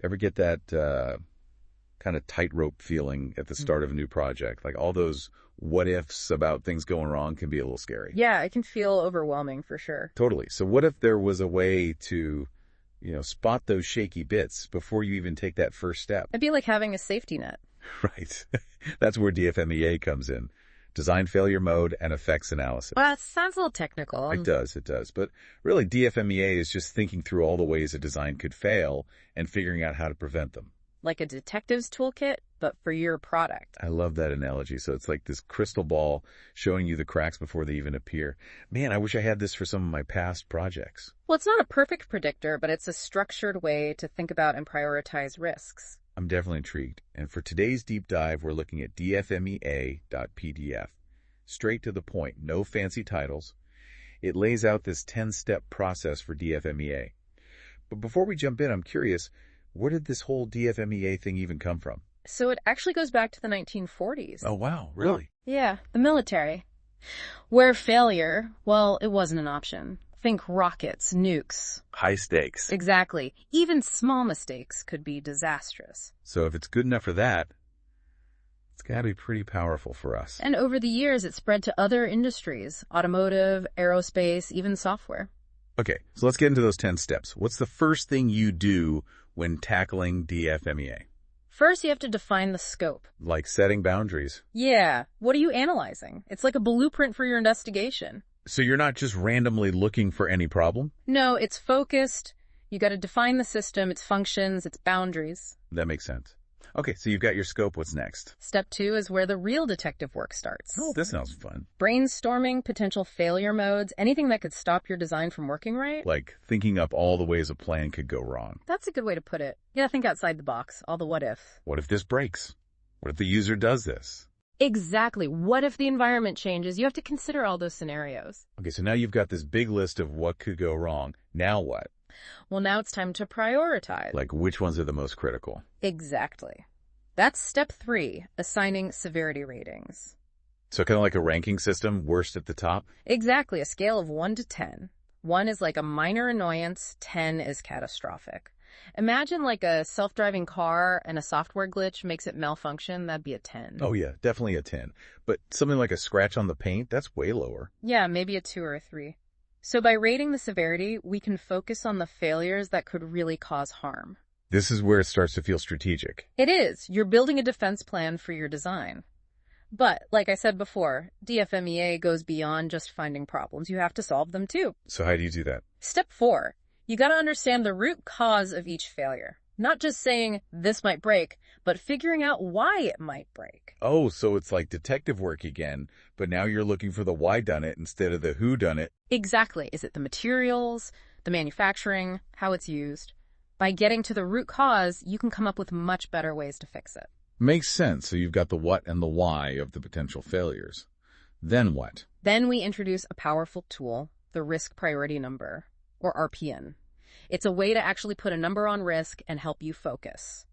Ever get that kind of tightrope feeling at the start of a new project? Like all those what ifs about things going wrong can be a little scary. Yeah, it can feel overwhelming for sure. Totally. So what if there was a way to, spot those shaky bits before you even take that first step? It'd be like having a safety net. Right. That's where Dfmea comes in. Design failure mode and effects analysis. Well, it sounds a little technical. It does. But really, Dfmea is just thinking through all the ways a design could fail and figuring out how to prevent them. Like a detective's toolkit, but for your product. I love that analogy. So it's like this crystal ball showing you the cracks before they even appear. Man, I wish I had this for some of my past projects. Well, it's not a perfect predictor, but it's a structured way to think about and prioritize risks. I'm definitely intrigued. And for today's deep dive, we're looking at dfmea.pdf. Straight to the point, no fancy titles. It lays out this 10-step process for Dfmea. But before we jump in, I'm curious, where did this whole Dfmea thing even come from? So it actually goes back to the 1940s. Oh, wow. Really? Yeah, the military. Where failure, well, it wasn't an option. Think rockets, nukes. High stakes. Exactly. Even small mistakes could be disastrous. So if it's good enough for that, it's got to be pretty powerful for us. And over the years, it spread to other industries, automotive, aerospace, even software. Okay, so let's get into those 10 steps. What's the first thing you do when tackling Dfmea? First, you have to define the scope. Like setting boundaries. Yeah, what are you analyzing? It's like a blueprint for your investigation. So you're not just randomly looking for any problem? No, it's focused. You got to define the system, its functions, its boundaries. That makes sense. Okay, so you've got your scope. What's next? Step 2 is where the real detective work starts. Oh, this sounds fun. Brainstorming potential failure modes, anything that could stop your design from working right. Like thinking up all the ways a plan could go wrong. That's a good way to put it. Yeah, think outside the box, all the what if. What if this breaks? What if the user does this? Exactly. What if the environment changes? You have to consider all those scenarios. Okay, so now you've got this big list of what could go wrong. Now what? Well, now it's time to prioritize. Like which ones are the most critical? Exactly. That's step 3, assigning severity ratings. So kind of like a ranking system, worst at the top? Exactly, a scale of 1 to 10. 1 is like a minor annoyance, 10 is catastrophic. Imagine like a self-driving car and a software glitch makes it malfunction, that'd be a 10. Oh yeah, definitely a 10. But something like a scratch on the paint, that's way lower. Yeah, maybe a 2 or a 3. So by rating the severity, we can focus on the failures that could really cause harm. This is where it starts to feel strategic. It is. You're building a defense plan for your design. But, like I said before, Dfmea goes beyond just finding problems. You have to solve them too. So how do you do that? Step 4. You got to understand the root cause of each failure. Not just saying, this might break, but figuring out why it might break. Oh, so it's like detective work again, but now you're looking for the why done it instead of the who done it. Exactly. Is it the materials, the manufacturing, how it's used? By getting to the root cause, you can come up with much better ways to fix it. Makes sense. So you've got the what and the why of the potential failures. Then what? Then we introduce a powerful tool, the risk priority number, or RPN. It's a way to actually put a number on risk and help you focus.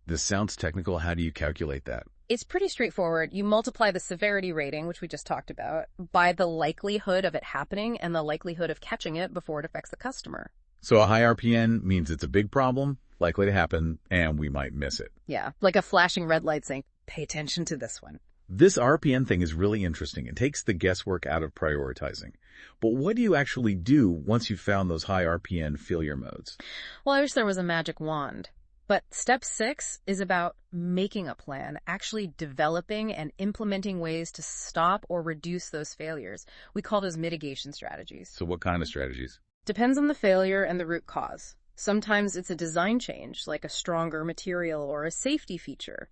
This sounds technical. How do you calculate that? It's pretty straightforward. You multiply the severity rating, which we just talked about, by the likelihood of it happening and the likelihood of catching it before it affects the customer. So a high RPN means it's a big problem, likely to happen, and we might miss it. Yeah, like a flashing red light saying, pay attention to this one. This RPN thing is really interesting. It takes the guesswork out of prioritizing. But what do you actually do once you've found those high RPN failure modes? Well, I wish there was a magic wand. But step 6 is about making a plan, actually developing and implementing ways to stop or reduce those failures. We call those mitigation strategies. So what kind of strategies? Depends on the failure and the root cause. Sometimes it's a design change, like a stronger material or a safety feature.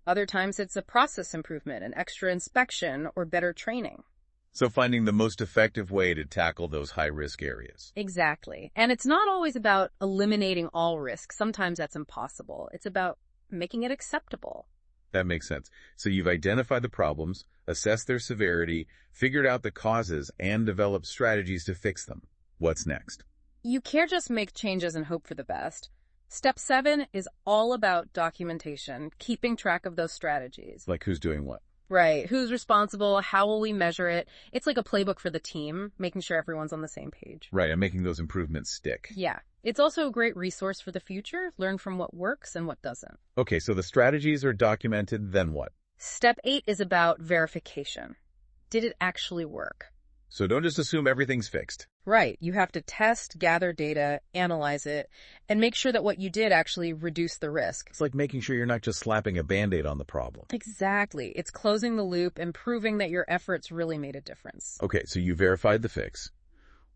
Other times it's a process improvement, an extra inspection, or better training. So finding the most effective way to tackle those high-risk areas. Exactly. And it's not always about eliminating all risk. Sometimes that's impossible. It's about making it acceptable. That makes sense. So you've identified the problems, assessed their severity, figured out the causes, and developed strategies to fix them. What's next? You can't just make changes and hope for the best. Step 7 is all about documentation, keeping track of those strategies. Like who's doing what? Right. Who's responsible? How will we measure it? It's like a playbook for the team, making sure everyone's on the same page. Right, and making those improvements stick. Yeah. It's also a great resource for the future. Learn from what works and what doesn't. Okay, so the strategies are documented, then what? Step 8 is about verification. Did it actually work? So don't just assume everything's fixed. Right. You have to test, gather data, analyze it, and make sure that what you did actually reduced the risk. It's like making sure you're not just slapping a Band-Aid on the problem. Exactly. It's closing the loop and proving that your efforts really made a difference. Okay, so you verified the fix.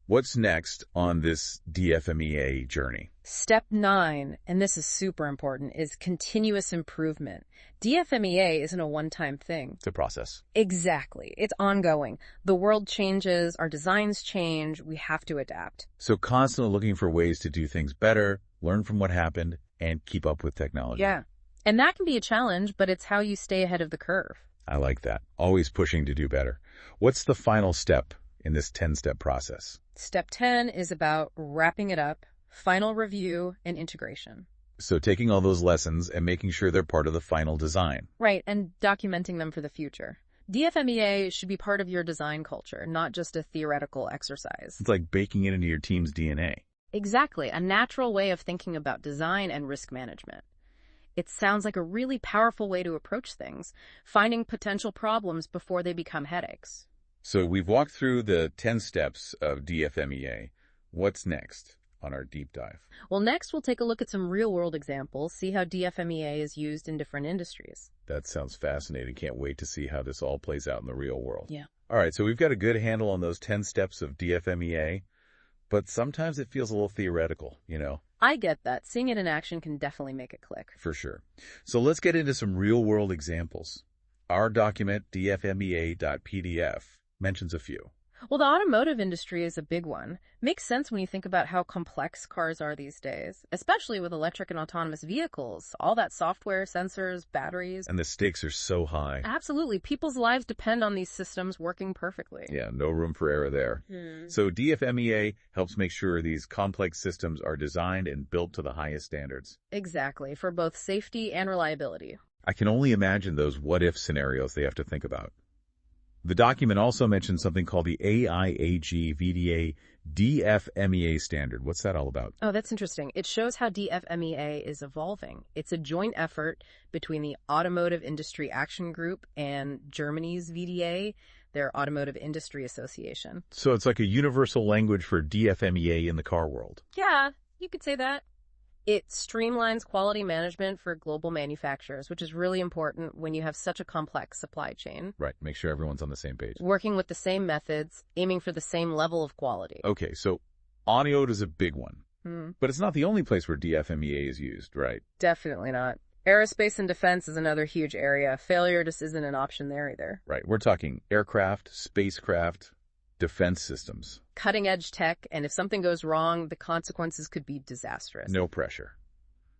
What's next on this DFMEA journey? Step 9, and this is super important, is continuous improvement. DFMEA isn't a one-time thing. It's a process. Exactly. It's ongoing. The world changes, our designs change, we have to adapt. So constantly looking for ways to do things better, learn from what happened, and keep up with technology. Yeah. And that can be a challenge, but it's how you stay ahead of the curve. I like that. Always pushing to do better. What's the final step in this 10-step process? Step 10 is about wrapping it up, final review, and integration. So taking all those lessons and making sure they're part of the final design. Right, and documenting them for the future. DFMEA should be part of your design culture, not just a theoretical exercise. It's like baking it into your team's DNA. Exactly, a natural way of thinking about design and risk management. It sounds like a really powerful way to approach things, finding potential problems before they become headaches. So we've walked through the 10 steps of DFMEA. What's next on our deep dive? Well, next we'll take a look at some real-world examples, see how DFMEA is used in different industries. That sounds fascinating. Can't wait to see how this all plays out in the real world. Yeah. All right, so we've got a good handle on those 10 steps of DFMEA, but sometimes it feels a little theoretical, you know? I get that. Seeing it in action can definitely make it click. For sure. So let's get into some real-world examples. Our document, dfmea.pdf, mentions a few. Well, the automotive industry is a big one. Makes sense when you think about how complex cars are these days, especially with electric and autonomous vehicles. All that software, sensors, batteries. And the stakes are so high. Absolutely. People's lives depend on these systems working perfectly. Yeah, no room for error there. So DFMEA helps make sure these complex systems are designed and built to the highest standards. Exactly, for both safety and reliability. I can only imagine those what-if scenarios they have to think about. The document also mentions something called the AIAG VDA DFMEA standard. What's that all about? Oh, that's interesting. It shows how DFMEA is evolving. It's a joint effort between the Automotive Industry Action Group and Germany's VDA, their Automotive Industry Association. So it's like a universal language for DFMEA in the car world. Yeah, you could say that. It streamlines quality management for global manufacturers, which is really important when you have such a complex supply chain. Right, make sure everyone's on the same page. Working with the same methods, aiming for the same level of quality. Okay, so audio is a big one. But it's not the only place where DFMEA is used, right? Definitely not. Aerospace and defense is another huge area. Failure just isn't an option there either. Right, we're talking aircraft, spacecraft, defense systems. Cutting-edge tech, and if something goes wrong, the consequences could be disastrous. No pressure.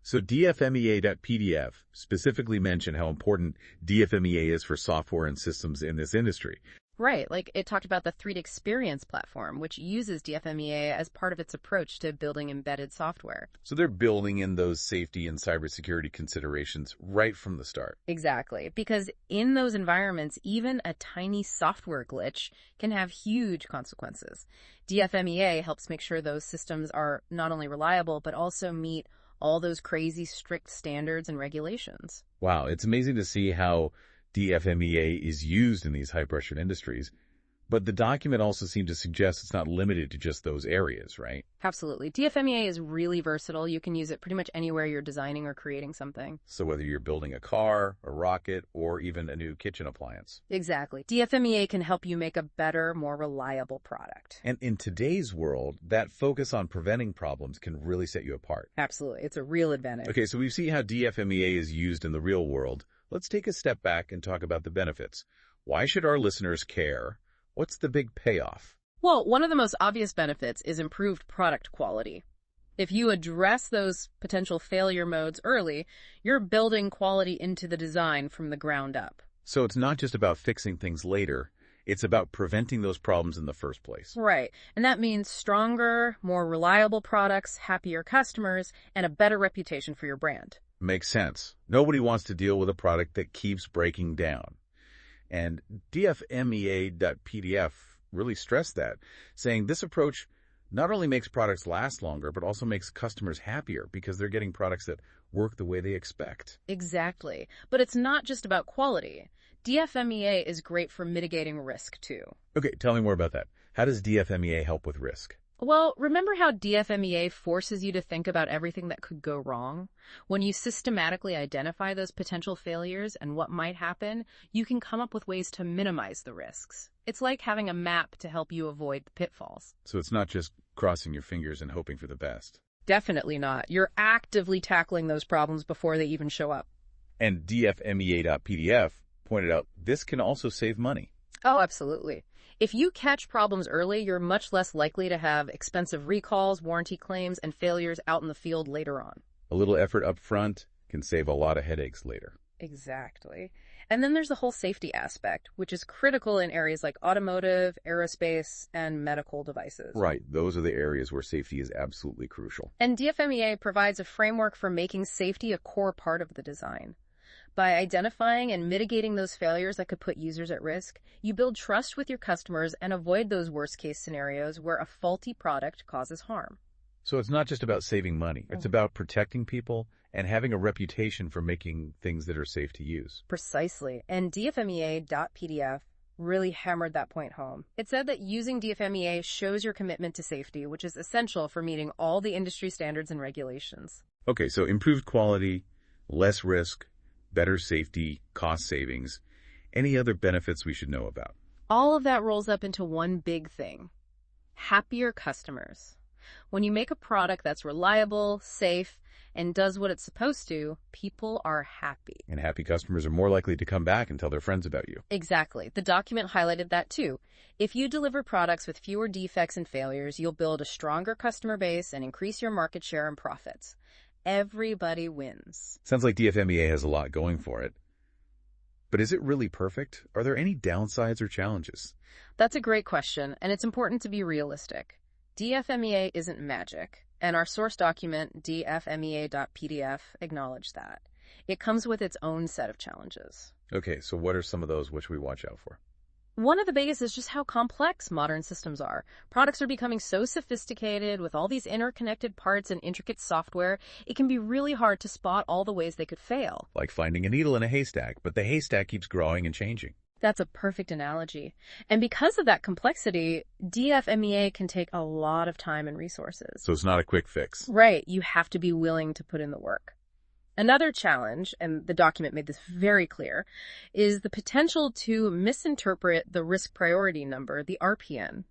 So dfmea.pdf specifically mentioned how important DFMEA is for software and systems in this industry. Right, like it talked about the 3D Experience platform, which uses DFMEA as part of its approach to building embedded software. So they're building in those safety and cybersecurity considerations right from the start. Exactly, because in those environments, even a tiny software glitch can have huge consequences. DFMEA helps make sure those systems are not only reliable, but also meet all those crazy strict standards and regulations. Wow, it's amazing to see how DFMEA is used in these high-pressured industries, but the document also seemed to suggest it's not limited to just those areas, right? Absolutely. DFMEA is really versatile. You can use it pretty much anywhere you're designing or creating something. So whether you're building a car, a rocket, or even a new kitchen appliance. Exactly. DFMEA can help you make a better, more reliable product. And in today's world, that focus on preventing problems can really set you apart. Absolutely. It's a real advantage. Okay, so we've seen how DFMEA is used in the real world. Let's take a step back and talk about the benefits. Why should our listeners care? What's the big payoff? Well, one of the most obvious benefits is improved product quality. If you address those potential failure modes early, you're building quality into the design from the ground up. So it's not just about fixing things later, it's about preventing those problems in the first place. Right. And that means stronger, more reliable products, happier customers, and a better reputation for your brand. Makes sense. Nobody wants to deal with a product that keeps breaking down. And Dfmea.pdf really stressed that, saying this approach not only makes products last longer, but also makes customers happier because they're getting products that work the way they expect. Exactly. But it's not just about quality. Dfmea is great for mitigating risk, too. Okay, tell me more about that. How does Dfmea help with risk? Well, remember how Dfmea forces you to think about everything that could go wrong? When you systematically identify those potential failures and what might happen, you can come up with ways to minimize the risks. It's like having a map to help you avoid the pitfalls. So it's not just crossing your fingers and hoping for the best. Definitely not. You're actively tackling those problems before they even show up. And Dfmea.pdf pointed out this can also save money. Oh, absolutely. If you catch problems early, you're much less likely to have expensive recalls, warranty claims, and failures out in the field later on. A little effort up front can save a lot of headaches later. Exactly. And then there's the whole safety aspect, which is critical in areas like automotive, aerospace, and medical devices. Right. Those are the areas where safety is absolutely crucial. And Dfmea provides a framework for making safety a core part of the design. By identifying and mitigating those failures that could put users at risk, you build trust with your customers and avoid those worst-case scenarios where a faulty product causes harm. So it's not just about saving money. It's about protecting people and having a reputation for making things that are safe to use. Precisely. And Dfmea.pdf really hammered that point home. It said that using Dfmea shows your commitment to safety, which is essential for meeting all the industry standards and regulations. Okay, so improved quality, less risk, better safety, cost savings. Any other benefits we should know about? All of that rolls up into one big thing: happier customers. When you make a product that's reliable, safe, and does what it's supposed to, people are happy. And happy customers are more likely to come back and tell their friends about you. Exactly. The document highlighted that too. If you deliver products with fewer defects and failures, you'll build a stronger customer base and increase your market share and profits. Everybody wins. Sounds like Dfmea has a lot going for it. But is it really perfect? Are there any downsides or challenges? That's a great question, and it's important to be realistic. Dfmea isn't magic, and our source document, dfmea.pdf, acknowledged that. It comes with its own set of challenges. Okay, so what are some of those which we watch out for? One of the biggest is just how complex modern systems are. Products are becoming so sophisticated with all these interconnected parts and intricate software, it can be really hard to spot all the ways they could fail. Like finding a needle in a haystack, but the haystack keeps growing and changing. That's a perfect analogy. And because of that complexity, Dfmea can take a lot of time and resources. So it's not a quick fix. Right, you have to be willing to put in the work. Another challenge, and the document made this very clear, is the potential to misinterpret the risk priority number, the RPN.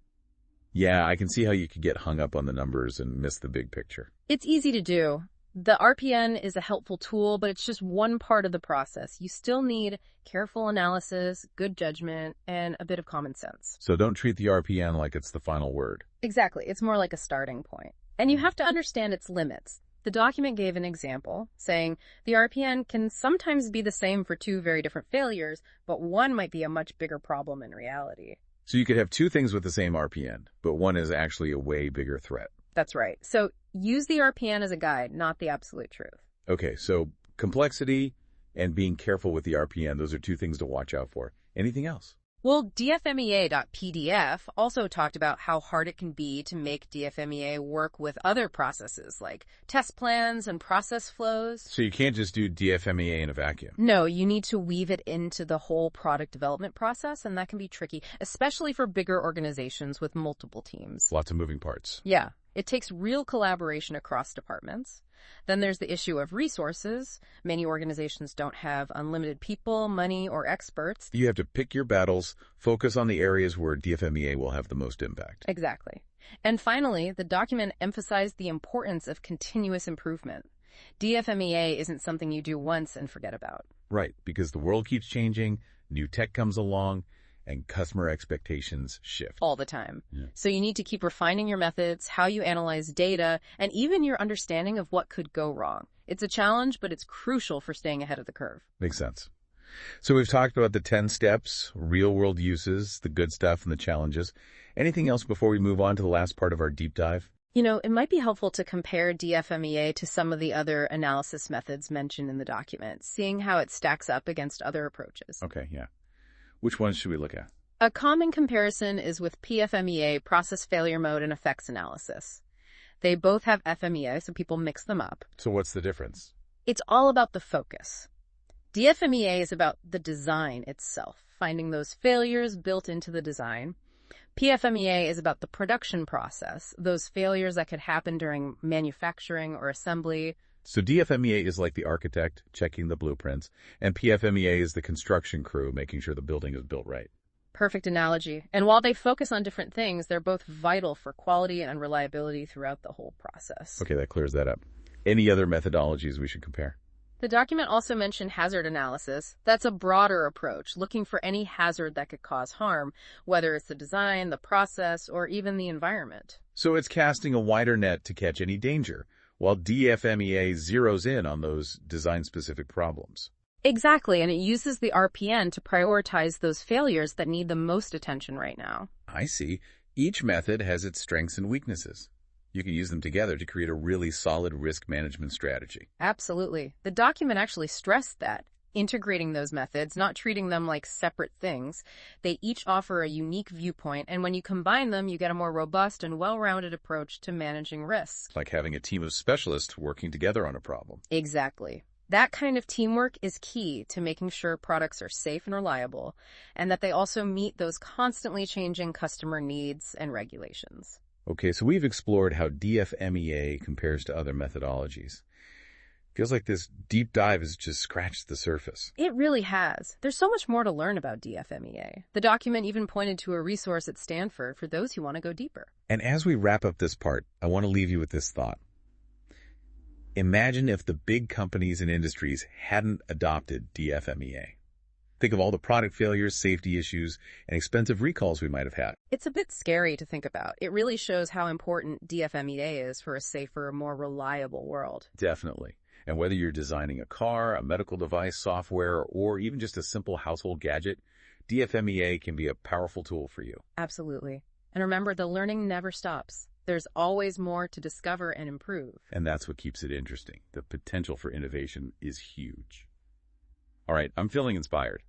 Yeah, I can see how you could get hung up on the numbers and miss the big picture. It's easy to do. The RPN is a helpful tool, but it's just one part of the process. You still need careful analysis, good judgment, and a bit of common sense. So don't treat the RPN like it's the final word. Exactly. It's more like a starting point. And you have to understand its limits. The document gave an example, saying the RPN can sometimes be the same for two very different failures, but one might be a much bigger problem in reality. So you could have two things with the same RPN, but one is actually a way bigger threat. That's right. So use the RPN as a guide, not the absolute truth. Okay, so complexity and being careful with the RPN, those are two things to watch out for. Anything else? Well, Dfmea.pdf also talked about how hard it can be to make Dfmea work with other processes like test plans and process flows. So you can't just do Dfmea in a vacuum. No, you need to weave it into the whole product development process, and that can be tricky, especially for bigger organizations with multiple teams. Lots of moving parts. Yeah, it takes real collaboration across departments. Then there's the issue of resources. Many organizations don't have unlimited people, money, or experts. You have to pick your battles, focus on the areas where Dfmea will have the most impact. Exactly. And finally, the document emphasized the importance of continuous improvement. Dfmea isn't something you do once and forget about. Right, because the world keeps changing, new tech comes along, and customer expectations shift. All the time. Yeah. So you need to keep refining your methods, how you analyze data, and even your understanding of what could go wrong. It's a challenge, but it's crucial for staying ahead of the curve. Makes sense. So we've talked about the 10 steps, real-world uses, the good stuff, and the challenges. Anything else before we move on to the last part of our deep dive? You know, it might be helpful to compare Dfmea to some of the other analysis methods mentioned in the document, seeing how it stacks up against other approaches. Okay, yeah. Which ones should we look at? A common comparison is with PFMEA, process failure mode, and effects analysis. They both have FMEA, so people mix them up. So what's the difference? It's all about the focus. Dfmea is about the design itself, finding those failures built into the design. PFMEA is about the production process, those failures that could happen during manufacturing or assembly. So DFMEA is like the architect checking the blueprints, and PFMEA is the construction crew making sure the building is built right. Perfect analogy. And while they focus on different things, they're both vital for quality and reliability throughout the whole process. Okay, that clears that up. Any other methodologies we should compare? The document also mentioned hazard analysis. That's a broader approach, looking for any hazard that could cause harm, whether it's the design, the process, or even the environment. So it's casting a wider net to catch any danger, while DFMEA zeroes in on those design-specific problems. Exactly, and it uses the RPN to prioritize those failures that need the most attention right now. I see. Each method has its strengths and weaknesses. You can use them together to create a really solid risk management strategy. Absolutely. The document actually stressed that, integrating those methods, not treating them like separate things. They each offer a unique viewpoint, and when you combine them, you get a more robust and well-rounded approach to managing risks. Like having a team of specialists working together on a problem. Exactly. That kind of teamwork is key to making sure products are safe and reliable, and that they also meet those constantly changing customer needs and regulations. Okay, so we've explored how DFMEA compares to other methodologies. Feels like this deep dive has just scratched the surface. It really has. There's so much more to learn about DFMEA. The document even pointed to a resource at Stanford for those who want to go deeper. And as we wrap up this part, I want to leave you with this thought. Imagine if the big companies and industries hadn't adopted DFMEA. Think of all the product failures, safety issues, and expensive recalls we might have had. It's a bit scary to think about. It really shows how important DFMEA is for a safer, more reliable world. Definitely. And whether you're designing a car, a medical device, software, or even just a simple household gadget, DFMEA can be a powerful tool for you. Absolutely. And remember, the learning never stops. There's always more to discover and improve. And that's what keeps it interesting. The potential for innovation is huge. All right, I'm feeling inspired.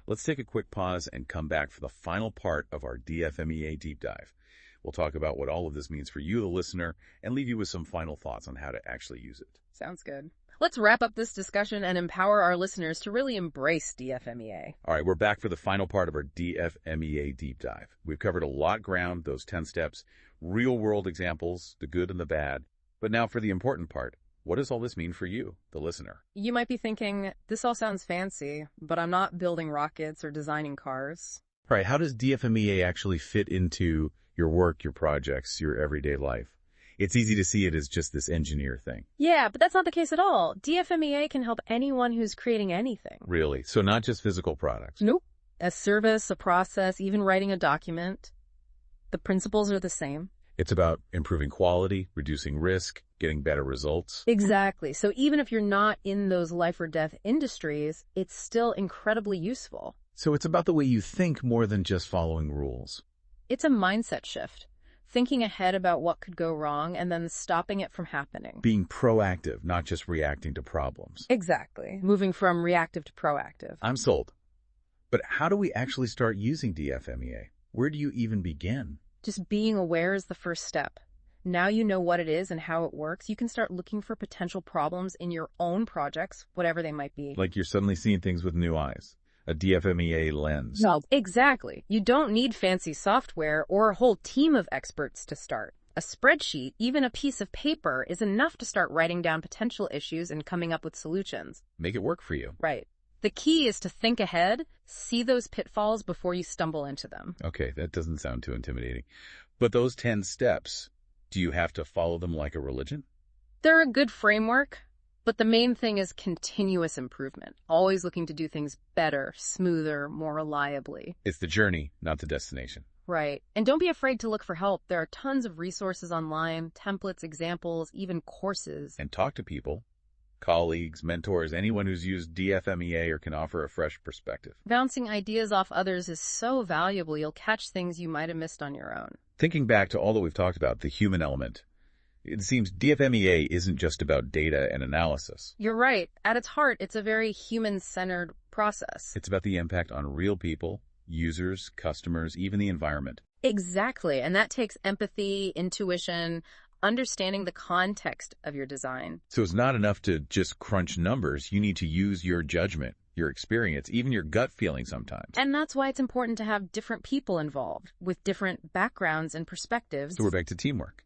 Let's take a quick pause and come back for the final part of our DFMEA deep dive. We'll talk about what all of this means for you, the listener, and leave you with some final thoughts on how to actually use it. Sounds good. Let's wrap up this discussion and empower our listeners to really embrace DFMEA. All right, we're back for the final part of our DFMEA deep dive. We've covered a lot of ground, those 10 steps, real-world examples, the good and the bad. But now for the important part. What does all this mean for you, the listener? You might be thinking, this all sounds fancy, but I'm not building rockets or designing cars. All right, how does DFMEA actually fit into your work, your projects, your everyday life? It's easy to see it as just this engineer thing. Yeah, but that's not the case at all. DFMEA can help anyone who's creating anything. Really? So not just physical products? Nope. A service, a process, even writing a document. The principles are the same. It's about improving quality, reducing risk, getting better results. Exactly. So even if you're not in those life or death industries, it's still incredibly useful. So it's about the way you think more than just following rules. It's a mindset shift. Thinking ahead about what could go wrong and then stopping it from happening. Being proactive, not just reacting to problems. Exactly. Moving from reactive to proactive. I'm sold. But how do we actually start using DFMEA? Where do you even begin? Just being aware is the first step. Now you know what it is and how it works. You can start looking for potential problems in your own projects, whatever they might be. Like you're suddenly seeing things with new eyes. A DFMEA lens. No, exactly. You don't need fancy software or a whole team of experts to start. A spreadsheet, even a piece of paper, is enough to start writing down potential issues and coming up with solutions. Make it work for you. Right. The key is to think ahead, see those pitfalls before you stumble into them. Okay, that doesn't sound too intimidating. But those 10 steps, do you have to follow them like a religion? They're a good framework, but the main thing is continuous improvement. Always looking to do things better, smoother, more reliably. It's the journey, not the destination. Right. And don't be afraid to look for help. There are tons of resources online, templates, examples, even courses. And talk to people. Colleagues, mentors, anyone who's used DFMEA or can offer a fresh perspective. Bouncing ideas off others is so valuable. You'll catch things you might have missed on your own. Thinking back to all that we've talked about, the human element, it seems DFMEA isn't just about data and analysis. You're right. At its heart, it's a very human-centered process. It's about the impact on real people, users, customers, even the environment. Exactly. And that takes empathy, intuition, understanding the context of your design. So it's not enough to just crunch numbers. You need to use your judgment, your experience, even your gut feeling sometimes. And that's why it's important to have different people involved with different backgrounds and perspectives. So we're back to teamwork,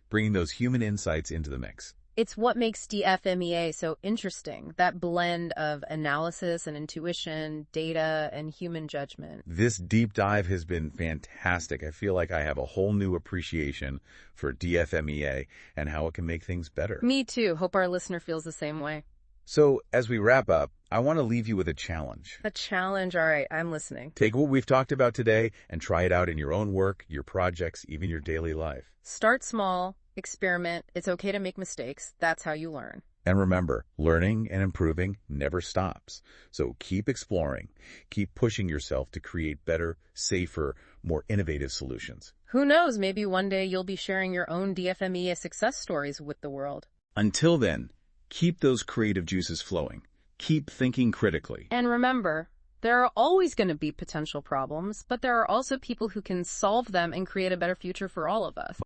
bringing those human insights into the mix. It's what makes Dfmea so interesting, that blend of analysis and intuition, data and human judgment. This deep dive has been fantastic. I feel like I have a whole new appreciation for Dfmea and how it can make things better. Me too. Hope our listener feels the same way. So as we wrap up, I want to leave you with a challenge. A challenge? All right, I'm listening. Take what we've talked about today and try it out in your own work, your projects, even your daily life. Start small, experiment. It's okay to make mistakes. That's how you learn. And remember, learning and improving never stops. So keep exploring, keep pushing yourself to create better, safer, more innovative solutions. Who knows, maybe one day you'll be sharing your own Dfmea success stories with the world. Until then, keep those creative juices flowing. Keep thinking critically. And remember, there are always going to be potential problems, but there are also people who can solve them and create a better future for all of us.